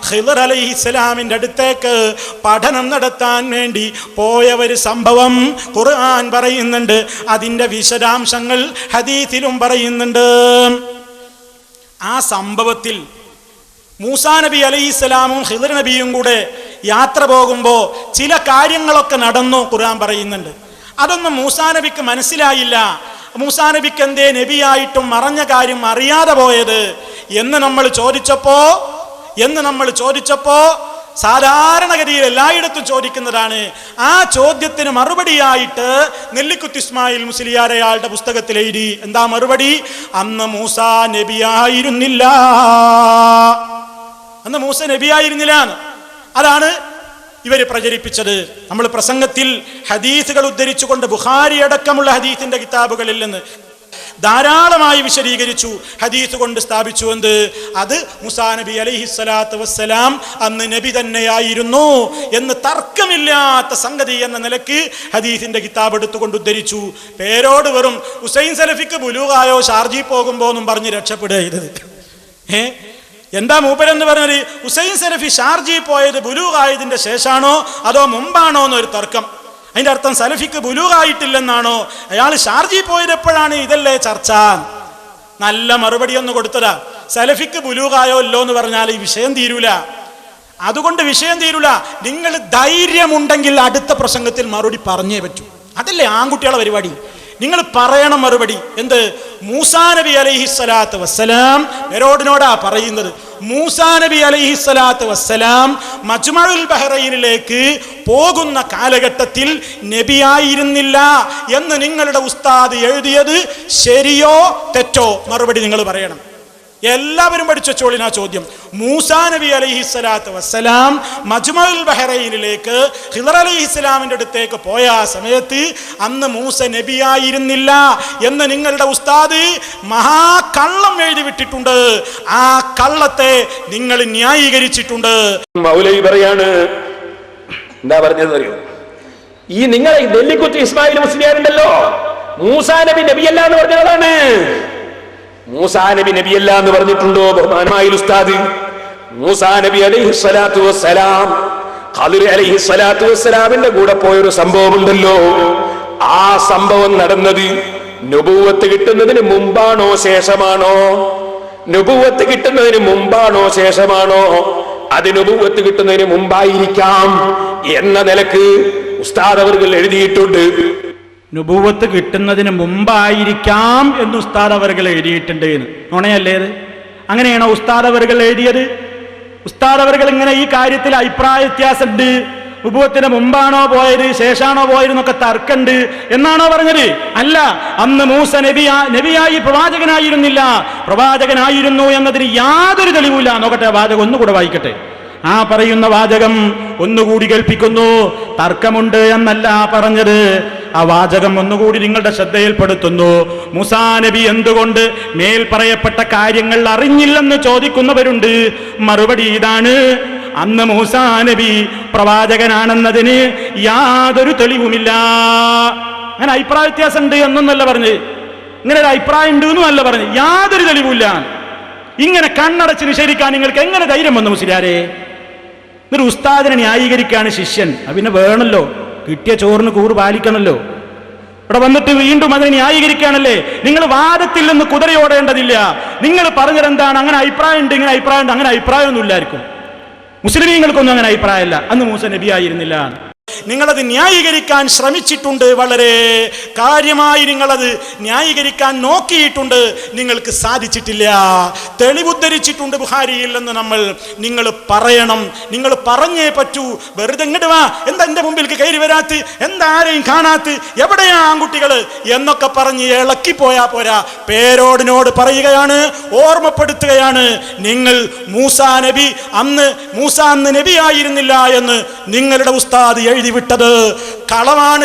ഖിദർ അലൈഹിസ്സലാമിന്റെ അടുത്തേക്ക് പഠനം നടത്താൻ വേണ്ടി പോയ ഒരു സംഭവം ഖുർആൻ പറയുന്നുണ്ട്. അതിന്റെ വിശദാംശങ്ങൾ ഹദീസിലും പറയുന്നുണ്ട്. ആ സംഭവത്തിൽ മൂസാ നബി അലൈഹിസ്സലാമും ഖിദർ നബിയും കൂടെ യാത്ര പോകുമ്പോൾ ചില കാര്യങ്ങളൊക്കെ നടന്നു ഖുർആൻ പറയുന്നുണ്ട്. അതൊന്നും മൂസാ നബിക്ക് മനസ്സിലായില്ല. മൂസാ നബിക്ക് എന്തേ നബിയായിട്ടും മറഞ്ഞ കാര്യം അറിയാതെ പോയത് എന്ന് നമ്മൾ ചോദിച്ചപ്പോ സാധാരണഗതിയിൽ എല്ലായിടത്തും ചോദിക്കുന്നതാണ്. ആ ചോദ്യത്തിന് മറുപടിയായിട്ട് നെല്ലിക്കുത്ത് ഇസ്മായിൽ മുസ്ലിയാർ അയാളുടെ പുസ്തകത്തിൽ എഴുതി. എന്താ മറുപടി? അന്ന് മൂസ നബിയായിരുന്നില്ല. അന്ന് മൂസ നബിയായിരുന്നില്ല. അതാണ് ഇവര് പ്രചരിപ്പിച്ചത്. നമ്മൾ പ്രസംഗത്തിൽ ഹദീസുകൾ ഉദ്ധരിച്ചുകൊണ്ട് ബുഖാരി അടക്കമുള്ള ഹദീസിന്റെ കിതാബുകളിൽ നിന്ന് ധാരാളമായി വിശദീകരിച്ചു, ഹദീസ് കൊണ്ട് സ്ഥാപിച്ചു. എന്ത്? അത് മൂസാ നബി അലൈഹിസ്സലാത്തു വസ്സലാം അന്ന് നബി തന്നെയായിരുന്നു എന്ന് തർക്കമില്ലാത്ത സംഗതി എന്ന നിലയ്ക്ക് ഹദീസിന്റെ കിതാബ് എടുത്തുകൊണ്ട് ഉദ്ധരിച്ചു. പേരോട് വെറും ഹുസൈൻ സലഫിക്ക് ബുലൂഗായോ ഷാർജി പോകുമ്പോ എന്നും പറഞ്ഞ് രക്ഷപ്പെടുകയത്. എന്താ മൂപ്പരെന്ന് പറഞ്ഞത്? ഹുസൈൻ സലഫി ഷാർജി പോയത് ബുലൂഗായതിന്റെ ശേഷാണോ അതോ മുമ്പാണോ എന്നൊരു തർക്കം. അതിന്റെ അർത്ഥം സലഫിക്ക് ബുലൂഗായിട്ടില്ലെന്നാണോ? അയാൾ ഷാർജി പോയത് എപ്പോഴാണ്? ഇതല്ലേ ചർച്ച. നല്ല മറുപടി ഒന്ന് കൊടുത്തതാ. സലഫിക്ക് ബുലൂഗായോ ഇല്ലോ എന്ന് പറഞ്ഞാൽ ഈ വിഷയം തീരൂല. അതുകൊണ്ട് വിഷയം തീരൂല. നിങ്ങൾ ധൈര്യമുണ്ടെങ്കിൽ അടുത്ത പ്രസംഗത്തിൽ മറുപടി പറഞ്ഞേ പറ്റൂ. അതല്ലേ ആൺകുട്ടികളെ പരിപാടി. നിങ്ങൾ പറയണം മറുപടി. എന്ത്? മൂസാ നബി അലൈഹിസ്സലാത്തു വസ്സലാം മെരോഡിനോടാ പറയുന്നത്. മൂസാ നബി അലൈഹിസ്സലാത്തു വസ്സലാം മജ്മഉൽ ബഹ്റൈനിലേക്ക് പോകുന്ന കാലഘട്ടത്തിൽ നബിയായിരുന്നില്ല എന്ന് നിങ്ങളുടെ ഉസ്താദ് എഴുതിയത് ശരിയോ തെറ്റോ? മറുപടി നിങ്ങൾ പറയണം. എല്ലാവരും പഠിച്ചോളിനാ ചോദ്യം. മൂസാ നബി അലൈഹിസ്സലാത്തു വസ്സലാം മജ്മഉൽ ബഹ്റൈനിലേക്ക് ഖിദർ അലൈഹിസ്സലാമിന്റെ അടുത്തേക്ക് പോയ സമയത്ത് അന്ന് മൂസ നബിയായിരുന്നില്ല എന്ന് നിങ്ങളുടെ ഉസ്താദ് മഹാകള്ളം എഴുതി വിട്ടിട്ടുണ്ട്. ആ കള്ളത്തെ നിങ്ങൾ ന്യായീകരിച്ചിട്ടുണ്ട്. മൗലവി പറയാണ്, എന്താ പറഞ്ഞത് അറിയോ? ഈ നിങ്ങൾ നെല്ലിക്കുത്ത് ഇസ്മായിൽ മുസ്ലിയാരുണ്ടല്ലോ, മൂസാ നബി നബിയല്ല എന്ന് പറഞ്ഞതാണ്. മൂസാ നബി നബിയല്ല എന്ന് പറഞ്ഞിട്ടുണ്ടോ ബഹുമാനമായ ഉസ്താദ്? മൂസാ നബി അലൈഹിസ്സലാത്തു വസ്സലാം ഖിദർ അലൈഹിസ്സലാത്തു വസ്സലാമിന്റെ കൂടെ പോയൊരു സംഭവം ഉണ്ടല്ലോ. ആ സംഭവം നടന്നത് നുബുവത്ത് കിട്ടുന്നതിന് മുമ്പാണോ ശേഷമാണോ? നുബുവത്ത് കിട്ടുന്നതിന് മുമ്പാണോ ശേഷമാണോ? അത് നുബുവത്ത് കിട്ടുന്നതിന് മുമ്പായിരിക്കാം എന്ന നിലക്ക് ഉസ്താദ് അവർകൾ എഴുതിയിട്ടുണ്ട്. നുബുവത്ത് കിട്ടുന്നതിന് മുമ്പായിരിക്കാം എന്ന് ഉസ്താദ് അവർകൾ എഴുതിയിട്ടുണ്ട്. നുണയല്ലേ ഇത്? അങ്ങനെയാണോ ഉസ്താദ് അവർകൾ എഴുതിയത്? ഉസ്താദ് അവർകൾ ഇങ്ങനെ ഈ കാര്യത്തിൽ അഭിപ്രായ വ്യത്യാസമുണ്ട്. നുബുവത്തിന് മുമ്പാണോ പോയത് ശേഷാണോ പോയത് എന്നൊക്കെ തർക്കമുണ്ട് എന്നാണോ പറഞ്ഞത്? അല്ല, അന്ന് മൂസ നബിയായി പ്രവാചകനായിരുന്നില്ല. പ്രവാചകനായിരുന്നു എന്നതിന് യാതൊരു തെളിവില്ല. നോക്കട്ടെ, വാചകം ഒന്നുകൂടെ വായിക്കട്ടെ. ആ പറയുന്ന വാചകം ഒന്നുകൂടി കേൾപ്പിക്കുന്നു. തർക്കമുണ്ട് എന്നല്ല പറഞ്ഞത്. ആ വാചകം ഒന്നുകൂടി നിങ്ങളുടെ ശ്രദ്ധയിൽപ്പെടുത്തുന്നു. മൂസാ നബി എന്തുകൊണ്ട് മേൽ പറയപ്പെട്ട കാര്യങ്ങൾ അറിഞ്ഞില്ലെന്ന് ചോദിക്കുന്നവരുണ്ട്. മറുപടി ഇതാണ്: അന്ന് മൂസാ നബി പ്രവാചകനാണെന്നതിന് യാതൊരു തെളിവുമില്ല. അങ്ങനെ അഭിപ്രായ വ്യത്യാസം ഉണ്ട് എന്നൊന്നല്ല പറഞ്ഞ്, ഇങ്ങനെ ഒരു അഭിപ്രായം ഉണ്ട് എന്നും അല്ല പറഞ്ഞ്, യാതൊരു തെളിവില്ല. ഇങ്ങനെ കണ്ണടച്ച് നിഷേധിക്കാൻ നിങ്ങൾക്ക് എങ്ങനെ ധൈര്യം വന്നു മുസ്ലിയാരെ? ഒരു ഉസ്താദിനെ ന്യായീകരിക്കാണ് ശിഷ്യൻ. അത് പിന്നെ വേണമല്ലോ, കിട്ടിയ ചോറിന് കൂറ് പാലിക്കണമല്ലോ. ഇവിടെ വന്നിട്ട് വീണ്ടും അതിനെ ന്യായീകരിക്കുകയാണല്ലേ. നിങ്ങൾ വാദത്തിൽ നിന്ന് കുതിരയോടേണ്ടതില്ല. നിങ്ങൾ പറഞ്ഞതെന്താണ്? അങ്ങനെ അഭിപ്രായം ഉണ്ട്, ഇങ്ങനെ അഭിപ്രായം ഉണ്ട്. അങ്ങനെ അഭിപ്രായമൊന്നും ഇല്ലായിരിക്കും. മുസ്ലിമീങ്ങൾക്കൊന്നും അങ്ങനെ അഭിപ്രായമല്ല. അന്ന് മൂസ നബിയായിരുന്നില്ല. നിങ്ങളത് ന്യായീകരിക്കാൻ ശ്രമിച്ചിട്ടുണ്ട്. വളരെ കാര്യമായി നിങ്ങളത് ന്യായീകരിക്കാൻ നോക്കിയിട്ടുണ്ട്. നിങ്ങൾക്ക് സാധിച്ചിട്ടില്ല. തെളിവുദ്ധരിച്ചിട്ടുണ്ട് ബുഖാരിയിൽ നിന്ന്. നിങ്ങൾ പറയണം. നിങ്ങൾ പറഞ്ഞേ പറ്റൂ. വെറുതെ ഇങ്ങോട്ട് വാ, എന്താ എന്റെ മുമ്പിലേക്ക് കയറി വരാത്ത്, എന്താ ആരെയും കാണാത്ത്, എവിടെയാ ആൺകുട്ടികള് എന്നൊക്കെ പറഞ്ഞ് ഇളക്കിപ്പോയാ പോരാ. പേരോടിനോട് പറയുകയാണ്, ഓർമ്മപ്പെടുത്തുകയാണ്. നിങ്ങൾ മൂസാ അന്ന് നബിയായിരുന്നില്ല എന്ന് നിങ്ങളുടെ ഉസ്താദ് എഴുതി വിട്ടത് കളവാണ്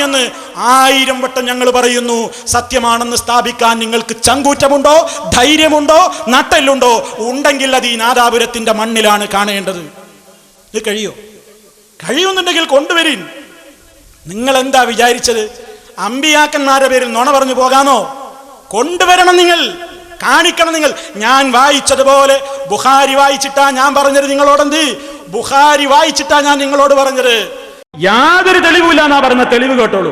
എന്ന് 1000 വട്ടം ഞങ്ങൾ പറയുന്നു. സത്യമാണെന്ന് സ്ഥാപിക്കാൻ നിങ്ങൾക്ക് ചങ്കൂറ്റമുണ്ടോ, ധൈര്യമുണ്ടോ, നട്ടെല്ലുണ്ടോ? ഉണ്ടെങ്കിൽ അത് ഈ നാദാപുരത്തിന്റെ മണ്ണിലാണ് കാണേണ്ടത്. ഇത് കഴിയുന്നുണ്ടെങ്കിൽ കൊണ്ടുവരീൻ. നിങ്ങൾ എന്താ വിചാരിച്ചത്? അമ്പിയാക്കന്മാരുടെ പേരിൽ നുണ പറഞ്ഞു പോകാനോ? കൊണ്ടുവരണം. നിങ്ങൾ കാണിക്കണം നിങ്ങൾ. ഞാൻ വായിച്ചതുപോലെ ബുഖാരി വായിച്ചിട്ടാ ഞാൻ പറഞ്ഞത് നിങ്ങളോടെന്ത്? ബുഖാരി വായിച്ചിട്ടാ ഞാൻ നിങ്ങളോട് പറഞ്ഞത്. യാതൊരു തെളിവില്ല എന്നാ പറഞ്ഞ. തെളിവ് കേട്ടോളൂ.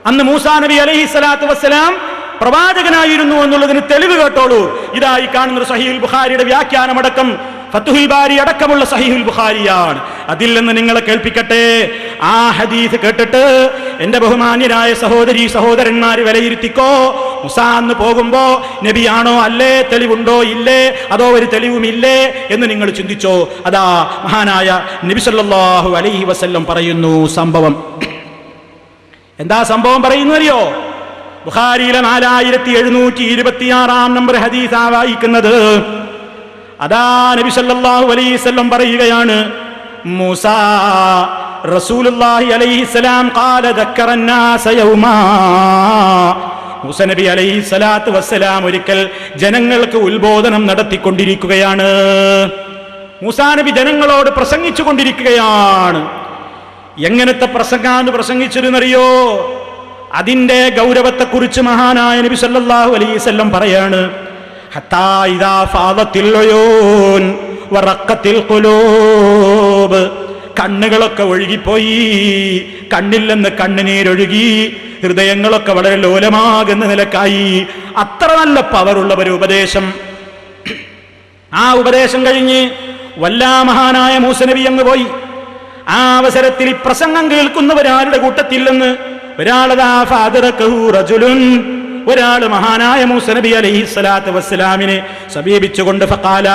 അന്ന് മൂസാ നബി അലൈഹിസ്സലാത്തു വസ്സലാം പ്രവാചകനായിരുന്നു എന്നുള്ളതിന് തെളിവ് കേട്ടോളൂ. ഇതായി കാണുന്ന സഹീഹുൽ ബുഖാരിയുടെ വ്യാഖ്യാനമടക്കം ഫത്തുഹുൽ ബാരി അടക്കമുള്ള സഹീഹുൽ ബുഖാരിയാണ്. അതിൽ നിന്ന് നിങ്ങളെ കേൾപ്പിക്കട്ടെ. ആ ഹദീസ് കേട്ടിട്ട് എന്റെ ബഹുമാന്യരായ സഹോദരീ സഹോദരന്മാര് വിലയിരുത്തിക്കോ. മുസാ അന്ന് പോകുമ്പോ നബിയാണോ അല്ലേ, തെളിവുണ്ടോ ഇല്ലേ, അതോ ഒരു തെളിവുമില്ലേ എന്ന് നിങ്ങൾ ചിന്തിച്ചോ. അതാ മഹാനായ നബി സല്ലല്ലാഹു അലൈഹി വസല്ലം പറയുന്നു സംഭവം. എന്താ സംഭവം പറയുന്നു അറിയോ? ബുഖാരിയിലെ 4726 നമ്പർ ഹദീസാ വായിക്കുന്നത്. അതാ നബി സല്ലല്ലാഹു അലൈഹി വസല്ലം പറയുകയാണ്, മൂസാ റസൂലുള്ളാഹി അലൈഹിസ്സലാം ഖാല ദക്കറന്നാസ യൗമാ. മൂസ നബി അലൈഹിസ്സലാത്തു വസ്സലാം ഒരിക്കൽ ജനങ്ങൾക്ക് ഉത്ബോധനം നടത്തിക്കൊണ്ടിരിക്കുകയാണ്. മൂസാ നബി ജനങ്ങളോട് പ്രസംഗിച്ചു കൊണ്ടിരിക്കുകയാണ്. എങ്ങനത്തെ പ്രസംഗാന്ന് പ്രസംഗിച്ചിരുന്നറിയോ? അതിന്റെ ഗൗരവത്തെക്കുറിച്ച് മഹാനായ നബി സല്ലല്ലാഹു അലൈഹി വസല്ലം പറയാണ്, ഹത്താ ഇദാ ഫാദത്തിൽ ഉയൂൻ വറഖത്തിൽ ഖുലൂബ്. കണ്ണുകളൊക്കെ ഒഴുകിപ്പോയി, കണ്ണിൽ നിന്ന് കണ്ണുനീരൊഴുകി, ഹൃദയങ്ങളൊക്കെ വളരെ ലോലമാകുന്ന നിലക്കായി. അത്ര നല്ല പവറുള്ള ഒരു ഉപദേശം. ആ ഉപദേശം കഴിഞ്ഞ് വല്ലാ മഹാനായ മൂസ നബി അങ്ങ് പോയി. ആ അവസരത്തിൽ ഈ പ്രസംഗം കേൾക്കുന്നവരാരുടെ കൂട്ടത്തിൽ നിന്ന് ഒരാള് മഹാനായ മൂസ നബി അലൈഹിസ്സലാത്തു വസ്സലാമിനെ സമീപിച്ചുകൊണ്ട് ഫഖാല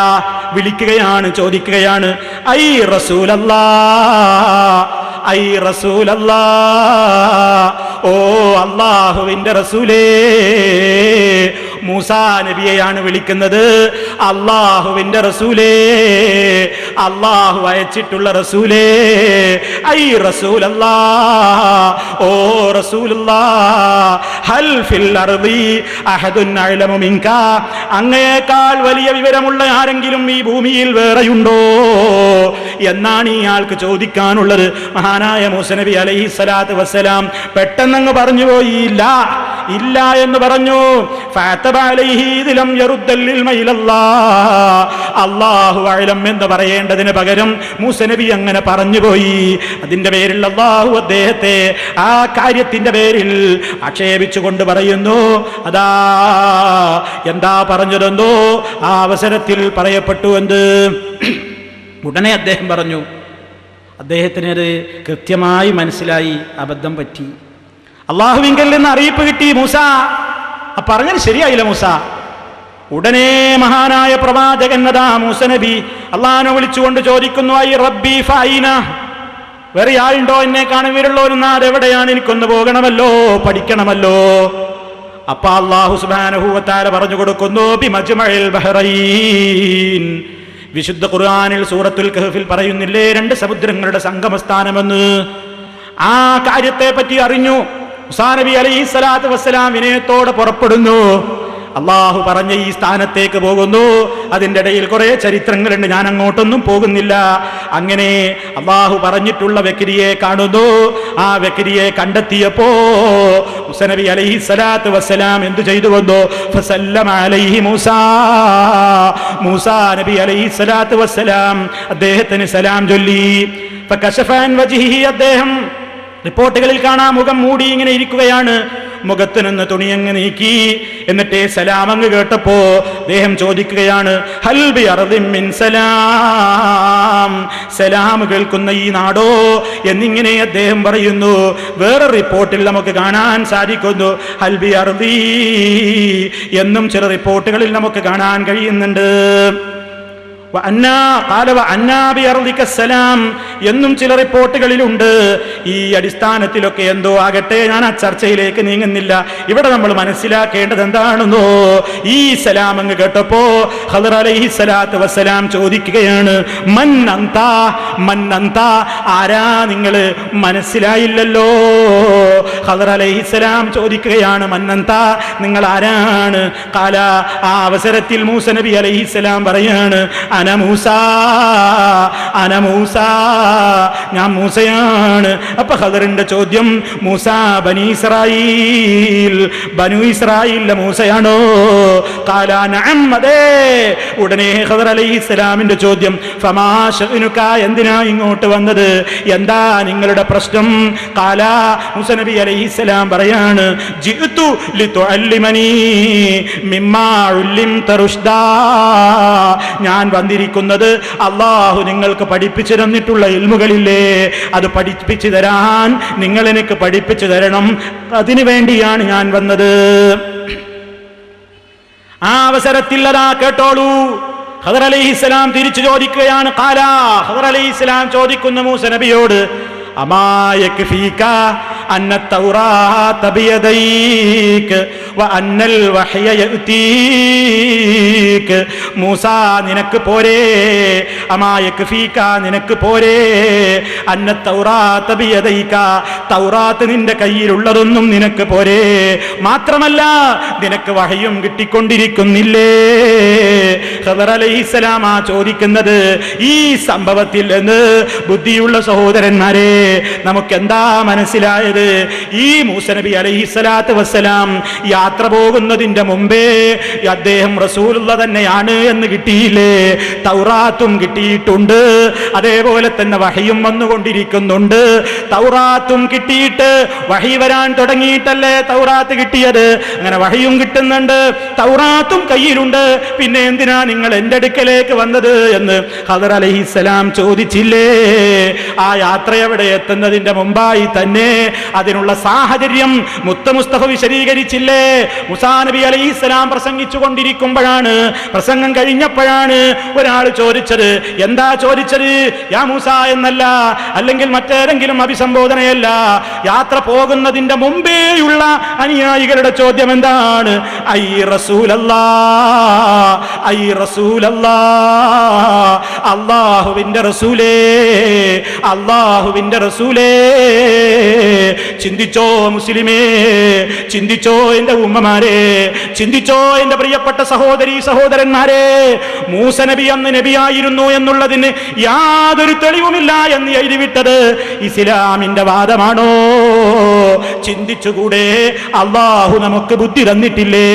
വിളിക്കുകയാണ്, ചോദിക്കുകയാണ്, ഐ റസൂലല്ലാഹ്, ഐ റസൂലല്ലാഹ്, ഓ അല്ലാഹുവിന്റെ റസൂലേ. മൂസാ നബിയെയാണ് വിളിക്കുന്നത്. അല്ലാഹുവിന്റെ റസൂലേ, അല്ലാഹു അയച്ചിട്ടുള്ള റസൂലേ. ഐ റസൂലല്ലാഹ്, ഓ റസൂലുള്ളാഹ്, ഹൽ ഫിൽ അർളി അഹദുൻ അഅലമു മിൻക. അങ്ങയേക്കാൾ വലിയ വിവരമുള്ള ആരെങ്കിലും ഈ ഭൂമിയിൽ വേറെയുണ്ടോ എന്നാണ് ഇയാൾക്ക് ചോദിക്കാനുള്ളത്. മഹാനായ മൂസ നബി അലൈഹിസ്സലാത്തു വസ്സലാം പെട്ടെന്നങ്ങ് പറഞ്ഞു പോയി, ഇല്ല ഇല്ല എന്ന് പറഞ്ഞു. അല്ലാഹു അഅലം എന്ന് പറയേണ്ടതിന് പകരം മൂസ നബി അങ്ങനെ പറഞ്ഞുപോയി. അതിന്റെ പേരിൽ അല്ലാഹു അദ്ദേഹത്തെ ആ കാര്യത്തിന്റെ പേരിൽ ആക്ഷേപിച്ചുകൊണ്ട് പറയുന്നു. അതാ എന്താ പറഞ്ഞതെന്തോ ആ അവസരത്തിൽ പറയപ്പെട്ടു. എന്ത്? ഉടനെ അദ്ദേഹം പറഞ്ഞു, അദ്ദേഹത്തിന് അത് കൃത്യമായി മനസ്സിലായി, അബദ്ധം പറ്റി. അള്ളാഹുവിങ്കൽ നിന്ന് അറിയിപ്പ് കിട്ടി, മൂസ പറഞ്ഞത് ശരിയായില്ല മൂസ. ഉടനെ മഹാനായ പ്രവാചകൻ അതാ മൂസ നബി അള്ളാഹിനെ വിളിച്ചുകൊണ്ട് ചോദിക്കുന്നു, ഐ റബ്ബി ഫൈന, വേറെ ആളുണ്ടോ എന്നെ കാണാൻ വീരുള്ളവരെന്നാ? അതെവിടെയാണ്? എനിക്കൊന്ന് പോകണമല്ലോ, പഠിക്കണമല്ലോ. അപ്പൊ അല്ലാഹു സുബ്ഹാനഹു വ തആല പറഞ്ഞു കൊടുക്കുന്നു, ബിമജ്മഇൽ ബഹ്റൈൻ. വിശുദ്ധ ഖുർആനിൽ സൂറത്തുൽ കഹ്ഫിൽ പറയുന്നില്ലേ, 2 സമുദ്രങ്ങളുടെ സംഗമസ്ഥാനമെന്ന്. ആ കാര്യത്തെ പറ്റി അറിഞ്ഞു മൂസാ നബി അലൈഹിസ്സലാത്തു വസ്സലാം വിനയത്തോടെ പുറപ്പെടുന്നു. അള്ളാഹു പറഞ്ഞ ഈ സ്ഥാനത്തേക്ക് പോകുന്നു. അതിൻ്റെ ഇടയിൽ കുറെ ചരിത്രങ്ങളുണ്ട്, ഞാൻ അങ്ങോട്ടൊന്നും പോകുന്നില്ല. അങ്ങനെ അള്ളാഹു പറഞ്ഞിട്ടുള്ള വ്യക്തിയെ കാണുന്നു. ആ വ്യക്തിയെ കണ്ടെത്തിയപ്പോ മൂസ നബി അലൈഹിസ്സലാത്തു വസ്സലാം എന്തു ചെയ്തു വന്നു? ഫസല്ലമ അലൈഹി മൂസാ. മൂസാ നബി അലൈഹിസ്സലാത്തു വസ്സലാം അദ്ദേഹത്തിന് സലാം ചൊല്ലി. ഫകശഫ അൻ വജ്ഹിഹി, അദ്ദേഹം റിപ്പോർട്ടുകളിൽ കാണാം മുഖം മൂടി ഇങ്ങനെ ഇരിക്കുകയാണ്. മുഖത്ത് നിന്ന് തുണിയങ്ങ് നീക്കി. എന്നിട്ട് സലാമങ്ങ് കേട്ടപ്പോ അദ്ദേഹം ചോദിക്കുകയാണ്, ഹൽ ബി അർദിൻ മിൻ സലാം, സലാം കേൾക്കുന്ന ഈ നാടോ എന്നിങ്ങനെ അദ്ദേഹം പറയുന്നു. വേറെ റിപ്പോർട്ടിൽ നമുക്ക് കാണാൻ സാധിക്കുന്നു ഹൽ ബി അർദി എന്നും ചില റിപ്പോർട്ടുകളിൽ നമുക്ക് കാണാൻ കഴിയുന്നുണ്ട്. എന്നും ചില റിപ്പോർട്ടുകളിലുണ്ട്. ഈ അടിസ്ഥാനത്തിലൊക്കെ എന്തോ ആകട്ടെ, ഞാൻ ആ ചർച്ചയിലേക്ക് നീങ്ങുന്നില്ല. ഇവിടെ നമ്മൾ മനസ്സിലാക്കേണ്ടത് എന്താണെന്നോ, ഈ സലാം അങ്ങ് കേട്ടപ്പോ ഖദർ അലൈഹിസ്സലാത്തു വസ്സലാം ചോദിക്കുകയാണ്, മൻ അന്ത, മൻ അന്ത, ആരാ നിങ്ങള്? മനസ്സിലായില്ലല്ലോ. ഖദർ അലൈഹിസ്സലാം ചോദിക്കുകയാണ്, മൻ അന്ത, നിങ്ങൾ ആരാണ്? ഖാല, ആ അവസരത്തിൽ മൂസ നബി അലൈഹിസ്സലാം പറയാണ്, അന അന മൂസ, ഞാൻ മൂസയാണ്. അപ്പൊ ഖദറിന്റെ ചോദ്യം, മൂസ ബനു ഇസ്രായീലിലെ മൂസയാണോ? ഖാല നഅം, അതെ. ഉടനെ ഖദർ അലൈഹിസ്സലാമിന്റെ ചോദ്യം, ഫമാ ശഅനുക, എന്തിനാ ഇങ്ങോട്ട് വന്നത്, എന്താ നിങ്ങളുടെ പ്രശ്നം? ഖാല, മൂസ നബി അലൈഹിസ്സലാം പറയാണ്, ജിഅ്തു ലിതുഅല്ലിമനി മിമ്മാ ഉല്ലിംത റുഷ്ദാ, ഞാൻ വന്നിരിക്കുന്നത് അല്ലാഹു നിങ്ങൾക്ക് പഠിപ്പിച്ചു തന്നിട്ടുള്ള ഇൽമുകളില്ലേ, അത് പഠിപ്പിച്ചു തരാൻ നിങ്ങൾ എനിക്ക് പഠിപ്പിച്ചു തരണം, അതിനു വേണ്ടിയാണ് ഞാൻ വന്നത്. ആ അവസരത്തിൽ അതാ കേട്ടോളൂ, ഖദർ അലൈഹിസ്സലാം തിരിച്ചു ചോദിക്കുകയാണ്. ഖാല, ഖദർ അലൈഹിസ്സലാം ചോദിക്കുന്ന മൂസ നബിയോട്, അമാ യക്ഫീക അന്ന തൗറാത ബിയദൈക വ അന്നൽ വഹ്യ യഅതീക, മൂസ നിനക്ക് പോരേ, അമാ യക്ഫീക നിനക്ക് പോരേ, അന്ന തൗറാത ബിയദൈക, തൗറാത്ത് നിന്റെ കയ്യിലുള്ളതൊന്നും നിനക്ക് പോരേ, മാത്രമല്ല നിനക്ക് വഹയും കിട്ടിക്കൊണ്ടിരിക്കുന്നില്ലേ? ഖദർ അലൈഹിസ്സലാം ആ ചോദിക്കുന്നത് ഈ സംഭവത്തിൽ എന്ന് ബുദ്ധിയുള്ള സഹോദരന്മാരെ നമുക്ക് എന്താ മനസ്സിലായത്? ഈ മൂസ നബി അലൈഹിസ്സലാത്തു വസ്സലാം യാത്ര പോകുന്നതിന്റെ മുമ്പേ അദ്ദേഹം റസൂലുള്ള തന്നെയാണ് എന്ന് കിട്ടിയില്ലേ? തൗറാത്തും കിട്ടിയിട്ടുണ്ട്, അതേപോലെ തന്നെ വഹയും വന്നുകൊണ്ടിരിക്കുന്നുണ്ട്. തൗറാത്തും കിട്ടിയിട്ട് വഹി വരാൻ തുടങ്ങിയിട്ടല്ലേ തൗറാത്ത് കിട്ടിയത്? അങ്ങനെ വഹയും കിട്ടുന്നുണ്ട്, തൗറാത്തും കയ്യിലുണ്ട്, പിന്നെ എന്തിനാ നിങ്ങൾ എന്റെ അടുക്കലേക്ക് വന്നത് എന്ന് ഖദർ അലൈഹിസ്സലാം ചോദിച്ചില്ലേ? ആ യാത്ര എവിടെ എത്തുന്നതിന്റെ മുമ്പായി തന്നെ അതിനുള്ള സാഹചര്യം മുസ്തഫ വിശദീകരിച്ചില്ലേ? മൂസാ നബി അലൈഹിസ്സലാം പ്രസംഗിച്ചു കൊണ്ടിരിക്കുമ്പോഴാണ്, പ്രസംഗം കഴിഞ്ഞപ്പോഴാണ് ഒരാൾ ചോദിച്ചത്. എന്താ ചോദിച്ചത്? യാ മൂസ എന്നല്ല, അല്ലെങ്കിൽ മറ്റേതെങ്കിലും അഭിസംബോധനയല്ല, യാത്ര പോകുന്നതിന്റെ മുമ്പേയുള്ള അനുയായികളുടെ ചോദ്യം എന്താണ്? ഐ റസൂലല്ലാഹ്, ഐ റസൂലല്ലാഹ്, അല്ലാഹുവിന്റെ റസൂലേ, അല്ലാഹുവിന്റെ റസൂലേ. ചിന്തിച്ചോ മുസ്ലിമേ, ചിന്തിച്ചോ എന്റെ ഉമ്മമാരെ, ചിന്തിച്ചോ എന്റെ പ്രിയപ്പെട്ട സഹോദരീ സഹോദരന്മാരെ. മൂസ നബി അന്ന് നബിയായിരുന്നു എന്നുള്ളതിന് യാതൊരു തെളിവുമില്ല എന്ന് എഴുതിവിട്ടത് ഇസ്ലാമിന്റെ വാദമാണോ? ചിന്തിച്ചുകൂടെ? അല്ലാഹു നമുക്ക് ബുദ്ധി തന്നിട്ടില്ലേ?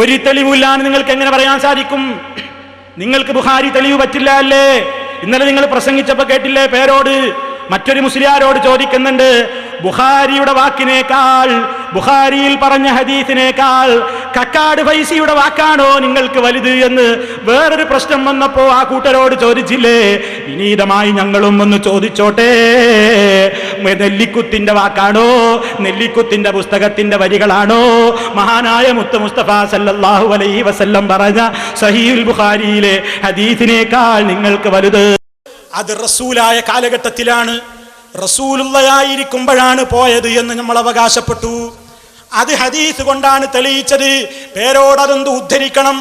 ഒരു തെളിവില്ലാന്ന് നിങ്ങൾക്ക് എങ്ങനെ പറയാൻ സാധിക്കും? നിങ്ങൾക്ക് ബുഖാരി തെളിവ് പറ്റില്ല അല്ലേ? ഇന്നലെ നിങ്ങൾ പ്രസംഗിച്ചപ്പോ കേട്ടില്ലേ പേരോട്? മറ്റൊരു മുസ്ലിയാരോട് ചോദിക്കുന്നുണ്ട്, ബുഖാരിയുടെ വാക്കിനേക്കാൾ, ബുഖാരിയിൽ പറഞ്ഞ ഹദീസിനേക്കാൾ കക്കാട് ഫൈസിയുടെ വാക്കാണോ നിങ്ങൾക്ക് വലുത് എന്ന് വേറൊരു പ്രശ്നം വന്നപ്പോ ആ കൂട്ടരോട് ചോദിച്ചില്ലേ? വിനീതമായി ഞങ്ങളും ഒന്ന് ചോദിച്ചോട്ടെ, നെല്ലിക്കുത്തിന്റെ വാക്കാണോ, നെല്ലിക്കുത്തിന്റെ പുസ്തകത്തിന്റെ വരികളാണോ മഹാനായ മുത്ത് മുസ്തഫ സല്ലല്ലാഹു അലൈഹി വസല്ലം പറഞ്ഞ സഹീഹുൽ ബുഖാരിയിലെ ഹദീസിനേക്കാൾ നിങ്ങൾക്ക് വലുത്? അത് റസൂലായ കാലഘട്ടത്തിലാണ്, റസൂലുള്ളയായിരിക്കുമ്പോഴാണ് പോയത് എന്ന് നമ്മൾ അവകാശപ്പെട്ടു. അത് ഹദീസ് കൊണ്ടാണ് തെളിയിച്ചത്. പേരോട് അതൊന്ന് ഉദ്ധരിക്കണം.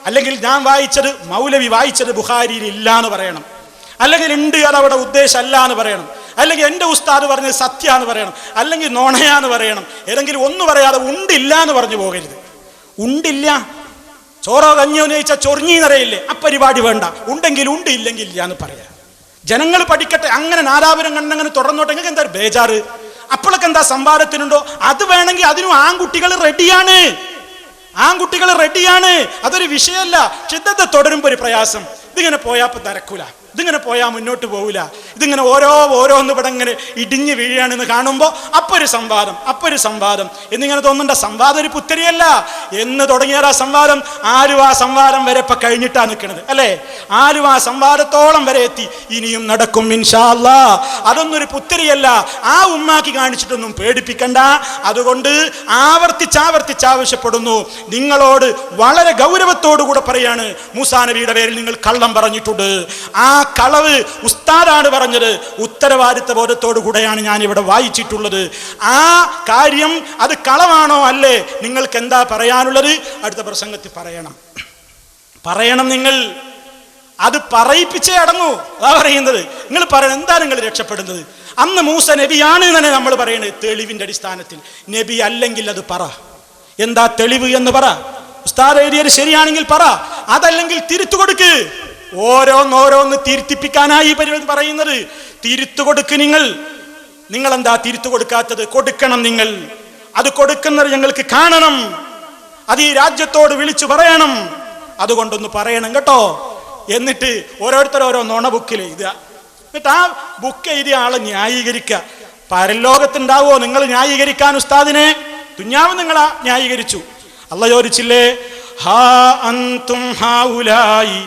അല്ലെങ്കിൽ ഞാൻ വായിച്ചത്, മൗലവി വായിച്ചത് ബുഖാരിയിൽ ഇല്ല എന്ന് പറയണം, അല്ലെങ്കിൽ ഉണ്ട് അതവിടെ ഉദ്ദേശമല്ല എന്ന് പറയണം, അല്ലെങ്കിൽ എൻ്റെ ഉസ്താദ് പറഞ്ഞത് സത്യാന്ന് പറയണം, അല്ലെങ്കിൽ നോണയാന്ന് പറയണം. ഏതെങ്കിലും ഒന്ന് പറയാതെ ഉണ്ടില്ല എന്ന് പറഞ്ഞു പോകരുത്. ഉണ്ടില്ല, ചോറോ കഞ്ഞിയോ ചോദിച്ചാൽ ചൊറിഞ്ഞിന്നറിയില്ലേ? ആ പരിപാടി വേണ്ട. ഉണ്ടെങ്കിൽ ഉണ്ട്, ഇല്ലെങ്കിൽ ഇല്ല എന്ന് പറയാം. ജനങ്ങൾ പഠിക്കട്ടെ. അങ്ങനെ നാദാപുരം കണ്ടങ്ങനെ തുടർന്നോട്ടെ. നിങ്ങൾക്ക് എന്താ ബേജാറ്? അപ്പോഴൊക്കെ എന്താ സംവാദത്തിനുണ്ടോ? അത് വേണമെങ്കിൽ അതിനും ആൺകുട്ടികൾ റെഡിയാണ്, ആൺകുട്ടികൾ റെഡിയാണ്. അതൊരു വിഷയമല്ല. പക്ഷെ ഇതൊക്കെ തുടരുമ്പോൾ ഒരു പ്രയാസം. ഇതിങ്ങനെ പോയാൽ നടക്കൂല, ഇതിങ്ങനെ പോയാൽ മുന്നോട്ട് പോകില്ല. ഇതിങ്ങനെ ഓരോന്ന് ഇവിടെ ഇങ്ങനെ ഇടിഞ്ഞ് വീഴുകയാണെന്ന് കാണുമ്പോൾ അപ്പൊരു സംവാദം എന്നിങ്ങനെ തോന്നണ്ട. സംവാദം ഒരു പുത്തരിയല്ല. എന്ന് തുടങ്ങിയാൽ ആ സംവാദം, ആലുവ സംവാദം വരെ ഇപ്പൊ കഴിഞ്ഞിട്ടാണ് നിൽക്കുന്നത് അല്ലേ? ആലുവ സംവാദത്തോളം വരെ എത്തി, ഇനിയും നടക്കും ഇൻഷാ അല്ലാഹ്. അതൊന്നും ഒരു പുത്തരിയല്ല. ആ ഉമ്മാക്കി കാണിച്ചിട്ടൊന്നും പേടിപ്പിക്കണ്ട. അതുകൊണ്ട് ആവർത്തിച്ച് ആവശ്യപ്പെടുന്നു നിങ്ങളോട്, വളരെ ഗൗരവത്തോടുകൂടെ പറയാണ്, മൂസാ നബിയുടെ പേരിൽ നിങ്ങൾ കള്ളം പറഞ്ഞിട്ടുണ്ട്. ആ കളവ് ഉസ്താദാണ് പറഞ്ഞത്. ഉത്തരവാദിത്ത ബോധത്തോടു കൂടെയാണ് ഞാൻ ഇവിടെ വായിച്ചിട്ടുള്ളത്. ആ കാര്യം അത് കളവാണോ അല്ലേ? നിങ്ങൾക്ക് എന്താ പറയാനുള്ളത്? അടുത്ത പ്രസംഗത്തിൽ പറയണം. നിങ്ങൾ അത് പറയിപ്പിച്ചേ അടങ്ങൂ. അതാ പറയുന്നത്. നിങ്ങൾ പറയണം. എന്താ നിങ്ങൾ രക്ഷപ്പെടുന്നത്? അന്ന് മൂസ നബിയാണ് തന്നെ നമ്മൾ പറയുന്നത് തെളിവിന്റെ അടിസ്ഥാനത്തിൽ. നബി അല്ലെങ്കിൽ അത് പറ. എന്താ തെളിവ് എന്ന് പറ. ഉസ്താദ് എഴുതിയത് ശരിയാണെങ്കിൽ പറ, അതല്ലെങ്കിൽ തിരുത്തു കൊടുക്ക്. ഓരോന്നോരോന്ന് തിരുത്തിപ്പിക്കാനായി പറയുന്നത്. തിരുത്തു കൊടുക്ക്. നിങ്ങൾ എന്താ തിരുത്തു കൊടുക്കാത്തത്? കൊടുക്കണം. നിങ്ങൾ അത് കൊടുക്കുന്നത് ഞങ്ങൾക്ക് കാണണം. അത് ഈ രാജ്യത്തോട് വിളിച്ചു പറയണം. അതുകൊണ്ടൊന്ന് പറയണം കേട്ടോ. എന്നിട്ട് ഓരോരുത്തരോരോ നുണ ബുക്കിൽ എഴുതുക. എന്നിട്ട് ആ ബുക്ക് എഴുതിയ ആളെ ന്യായീകരിക്കുക. പരലോകത്തുണ്ടാവോ നിങ്ങൾ ന്യായീകരിക്കാൻ ഉസ്താദിനെ? ദുനിയാവ് നിങ്ങൾ ന്യായീകരിച്ചു. അല്ലാഹു ചോദിച്ചില്ലേ, ഹാ അൻതും ഹൗലായി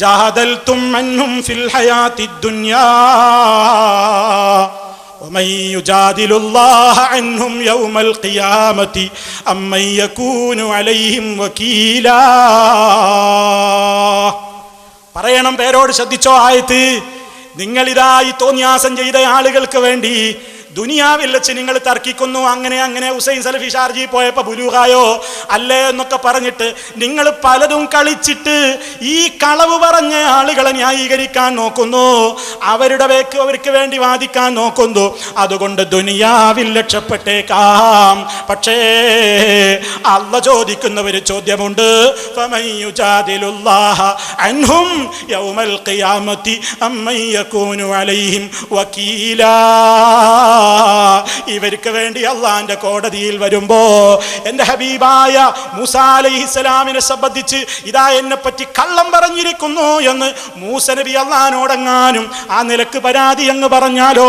ജഹദൽതും അൻഹും ഫിൽ ഹയാത്തിദ് ദുനിയാ വമൻ യുജാദിലുല്ലാഹ അൻഹും യൗമൽ ഖിയാമത്തി അമ്മൻ യകൂനു അലൈഹിം വകീലാ. പറയണം പേരോട്. ശ്രദ്ധിച്ചോ ആയത്ത്. നിങ്ങളിതായി തോന്നിയാസം ചെയ്ത ആളുകൾക്ക് വേണ്ടി ദുനിയാവിൽ വെച്ച് നിങ്ങൾ തർക്കിക്കുന്നു. അങ്ങനെ ഹുസൈൻ സലഫി ഷാർജി പോയപ്പോ ബുലൂഗായോ അല്ലേ എന്നൊക്കെ പറഞ്ഞിട്ട് നിങ്ങൾ പലതും കളിച്ചിട്ട് ഈ കളവ് പറഞ്ഞ ആളുകളെ ന്യായീകരിക്കാൻ നോക്കുന്നു. അവർക്ക് വേണ്ടി വാദിക്കാൻ നോക്കുന്നു. അതുകൊണ്ട് ദുനിയാവിൽ രക്ഷപ്പെട്ടേക്കാം. പക്ഷേ അല്ലാഹു ചോദിക്കുന്ന ഒരു ചോദ്യമുണ്ട്. ഫമൻ യുജാദിലുല്ലാഹ അൻഹും യൗമൽ ഖിയാമത്തി അമ്മൻ യകൂനു അലൈഹിം വകീലാ. ഇവർക്ക് വേണ്ടി അള്ളാന്റെ കോടതിയിൽ വരുമ്പോ എന്റെ ഹബീബായ മൂസാ അലൈഹിസ്സലാമിനെ സംബന്ധിച്ച് ഇതാ എന്നെ പറ്റി കള്ളം പറഞ്ഞിരിക്കുന്നു എന്ന് മൂസ നബി അള്ളാനോടെങ്ങാനും ആ നിലക്ക് പരാതി അങ്ങ് പറഞ്ഞാലോ?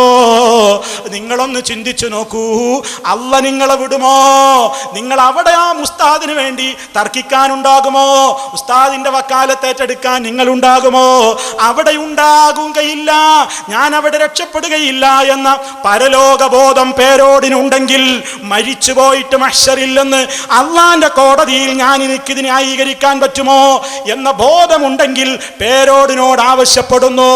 നിങ്ങളൊന്ന് ചിന്തിച്ചു നോക്കൂ. അള്ള നിങ്ങളെ വിടുമോ? നിങ്ങൾ അവിടെ ആ ഉസ്താദിന് വേണ്ടി തർക്കിക്കാനുണ്ടാകുമോ? ഉസ്താദിന്റെ വക്കാലത്തേറ്റെടുക്കാൻ നിങ്ങൾ ഉണ്ടാകുമോ? അവിടെ ഉണ്ടാകുകയില്ല. ഞാൻ അവിടെ രക്ഷപ്പെടുകയില്ല എന്ന പരലോകബോധം പേരോടിനുണ്ടെങ്കിൽ മരിച്ചു പോയിട്ട് മഹ്ശറില്ലെന്ന് അള്ളാന്റെ കോടതിയിൽ ഞാൻ എനിക്കിത് ന്യായീകരിക്കാൻ പറ്റുമോ എന്ന ബോധമുണ്ടെങ്കിൽ പേരോടിനോട് ആവശ്യപ്പെടുന്നു.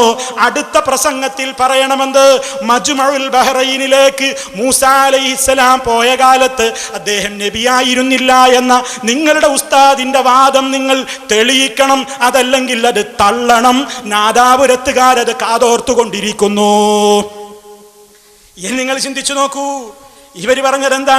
അടുത്ത പ്രസംഗത്തിൽ പറയണമെന്ന് മജ്മഉൽ ബഹ്റൈനിലേക്ക് മൂസാ അലൈഹിസ്സലാം പോയ കാലത്ത് അദ്ദേഹം നബിയായിരുന്നില്ല എന്ന നിങ്ങളുടെ ഉസ്താദിന്റെ വാദം നിങ്ങൾ തെളിയിക്കണം. അതല്ലെങ്കിൽ അത് തള്ളണം. നാദാപുരത്തുകാരത് കാതോർത്തുകൊണ്ടിരിക്കുന്നു. നിങ്ങൾ ചിന്തിച്ചു നോക്കൂ. ഇവർ പറഞ്ഞത് എന്താ?